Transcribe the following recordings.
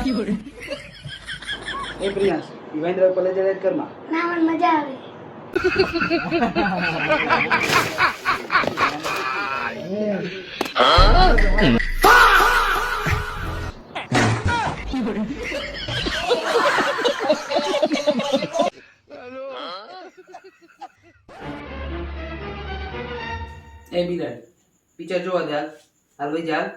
એ Priyansh ઇવેન્દ્ર college add કરમાં ના મને મજા આવે એ બિલાડી પિક્ચર જોવા દે હાલ ભાઈ ચાલ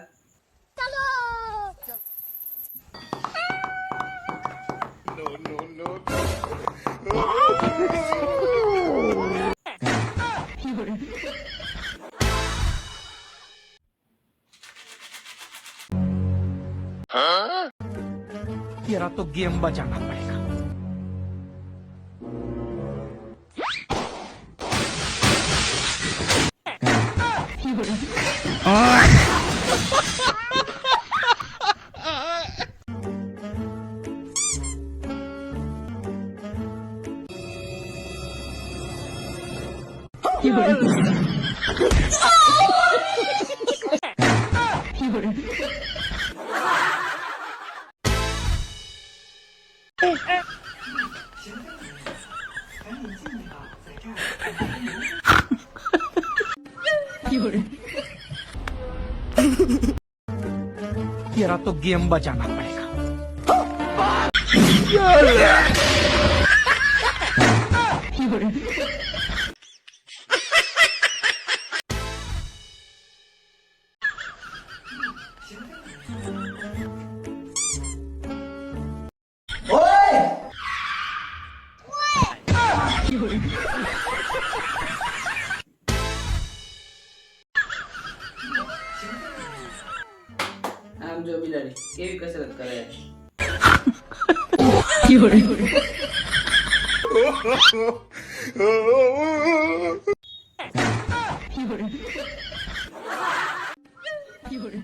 तेरा तो गेम बचाना पड़ेगा। तेरा तो गेम बचाना पड़ेगा। આમ જો બિલાડી કેવી કસરત કરે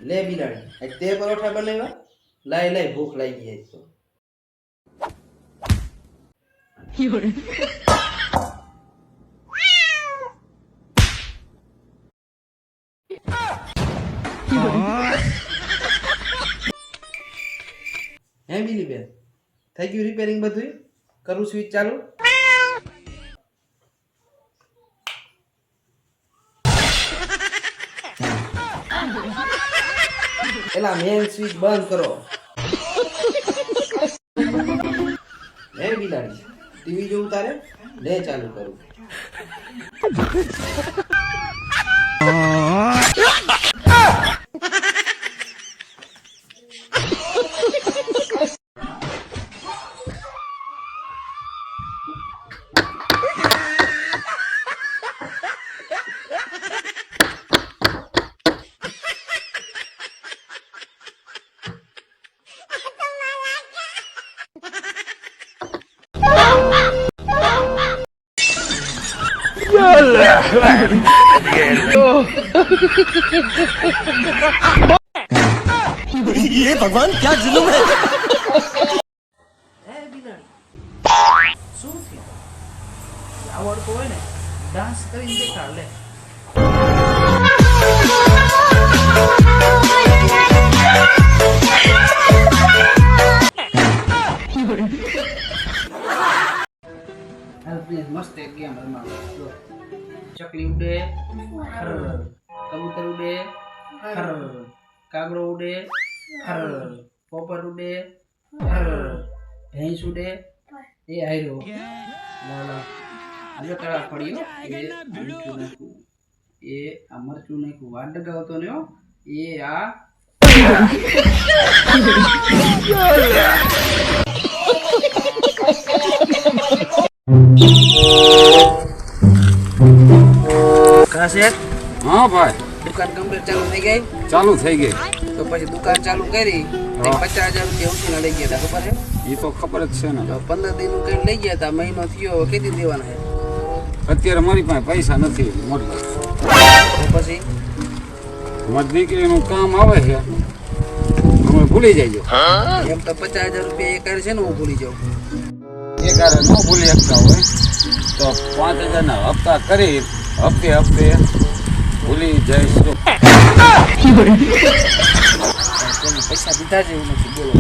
લે બિલાડી આજ તે પરોઠા બનાવ્યા લાઈ લાઈ ભૂખ લાગી ગઈ તો હે બિલી બેન થઈ ગયું રિપેરિંગ બધું કરું સ્વિચ ચાલુ એલા મેન સ્વિચ બંધ કરો હે બિલાડી ટીવી જોવું તારે લે ચાલુ કરું ये भगवान क्या जुल्म है। હે બિલાડી શું થયું આવડતું હોય ને ડાન્સ કરીને દેખાડ લે હાલ પ્લીઝ મસ્ત એક ગેમ રમાડો ચકલી ઉડે ખર કબૂતર ઉડે ખર કાગડો ઉડે ખર પોપટ ઉડે ખર ભેંસ ઉડે એ આયરો લા લા આજે કરા પડ્યો એ મરચું નાખું એ આ મરચું નાખું વાડ ગાવતો ને હો એ આ કાશેટ हाँ भाई દુકાન કમ્પ્લીટ ચાલુ થઈ ગઈ चालू થઈ ગઈ તો પછી દુકાન ચાલુ કરી હા. 50,000 રૂપિયા ઉછીના લઈ ગયા હતા ખબર છે એ તો ખબર જ છે ને તો 15 દિન નું કઈ લઈ ગયા હતા મહિનો થયો કેટલી દેવાના છે અત્યારે મારી પાસે પૈસા નથી મોટલા તો પછી મારી દીકરીનું કામ આવે છે અમે ભૂલી જઈજો એમ તો 50,000 રૂપિયા એ કરે છે ને હું ભૂલી જાઉં એ કારે ન ભૂલી શકતા હોય તો 5,000 ના હપ્તા કરી હપ્તે હપ્તે ભૂલી જઈશું પૈસા દીધા જેવું નથી બોલો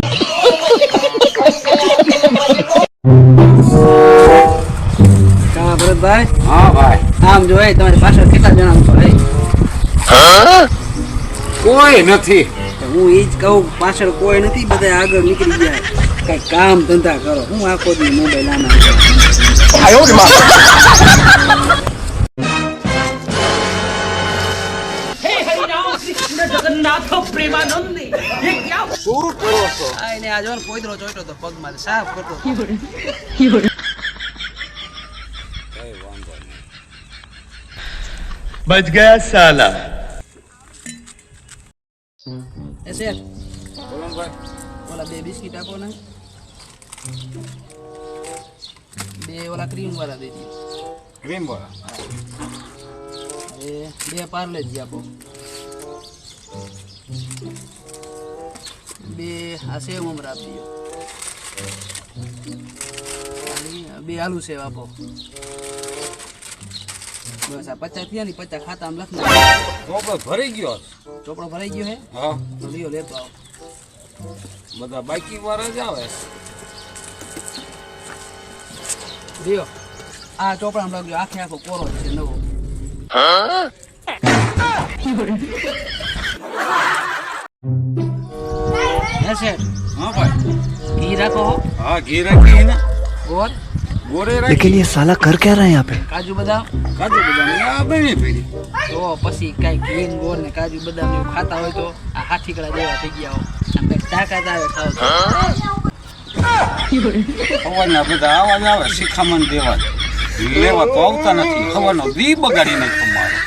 કા ભરતભાઈ હા ભાઈ આમ જોઈ તમારી પાછળ કેટલા જણા પડે કોઈ નથી. હું એ જ કહું પાછળ કોઈ નથી બધા આગળ નીકળી ગયા કઈ કામ ધંધા કરો હું આખો દી મોબાઈલ આના 哎呦我的妈！ શું કરો છો? આ એને આ જો ને કોઈદરો ચોઈટો તો પગમાં સાફ કરતો કઈ વાંધો નહીં. बच गया साला। એ શેઠ બોલો ને ભાઈ. ઓલા 2 બિસ્કિટ આપો ને 2 ઓલા ક્રીમ વાળા દઈ દીધો ક્રીમ વાળા. હવે 2 પાર્લેજી આપો 2 આ સેવ મમરા આપી દો 2 આલુ સેવ આપો બસ આ 50 થયા ને 50 ખાતામાં લખ નાખો તો ભરી ગયો છે. ચોપડો ભરાઈ ગયો હે હા તો લ્યો લેતો આવો બધા બાકી વાળા જ આવે. લ્યો આ ચોપડામાં લાગ્યો આખે આખો કોરો જ છે નવો હે શેઠ હા ભાઈ. ઘી રાખો હો. હા ઘી રાખી ને ગોળ ગોળે लेकिन રાખી. ये साला कर क्या रहा है यहाँ पे? કાજુ બદામ કાજુ બદામ આ બની પડી. તો પછી કઈ ઘી ને ગોળ ને કાજુ બદામ એવું ખાતા હોય તો આ હાથીકડા જેવા થઈ ગયા હો આમ કઈક તાકાત આવે ખાવ તો હવાના બધા આવાજ આવે શિખામણ દેવા જ. લેવા તો આવતા નથી. હવાનો દી બગાડી નાખ્યો મારો.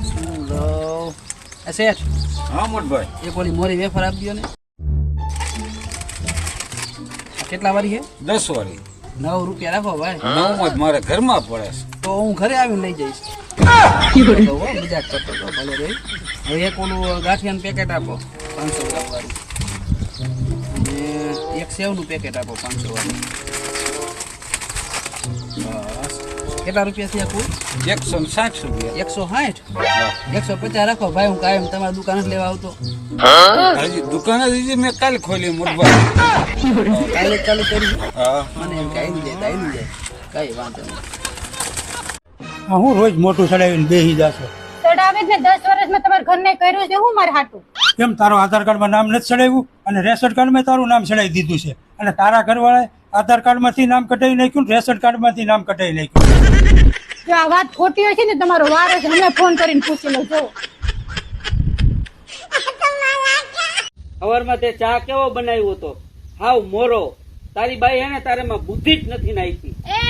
શું લો આ શેઠ હા મોટભાઈ. એક ઓલી મોરી વેફર આપી દો ને આ કેટલા વાળી છે 10 વાળી 9 રૂપિયા રાખો ભાઈ 9 જ મારે ઘરમાં પડે છે. તો હું ઘરે આવીને લઈ જઈશ તો હો, મજાક કરતો તો ભલે રે હવે એક ઓલું ગાંઠિયાનું પેકેટ આપો 500 ગ્રામ વાળું અને એક સેવનું પેકેટ આપો 500 વાળું બસ કેટલા રૂપિયા થયા કુલ 160 રૂપિયા. 160 હા. 150 રાખો ભાઈ હું કાયમ તમારી દુકાન જ લેવા આવતો હજી દુકાન જ હજી મેં કાલે ખોલી મોટભાઈ. કાલે ચાલુ કરી હા મને એમ કે આવી જાય કઈ વાંધો નહીં હા હું રોજ મોટું ચડાવીને બેસી જાશો ચડાવે જ ને 10 વર્ષમાં તમારા ઘરને કર્યું છે હું મારે હાટું કેમ તારો આધાર કાર્ડમાં નામ નથી ચડાવ્યું અને રેશન કાર્ડમાં તારું નામ ચડાવી દીધું છે અને તારા ઘરવાળાએ આધાર કાર્ડમાંથી નામ કઢાવી નાખ્યું ને રેશન કાર્ડમાંથી નામ કઢાવી નાખ્યું જો આ વાત ખોટી હોય છે ને તમારો વાર છે હમણાં ફોન કરીને પૂછી લો જો સવારમાં તે ચા કેવો બનાવ્યો હતો હાવ મોરો તારી બાઈ હે ને તારેમાં બુદ્ધિ જ નથી નાખી એ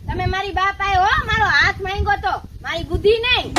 તમે મારી બાપ આયો હો મારો હાથ માંગ્યો તો મારી બુદ્ધિ નહીં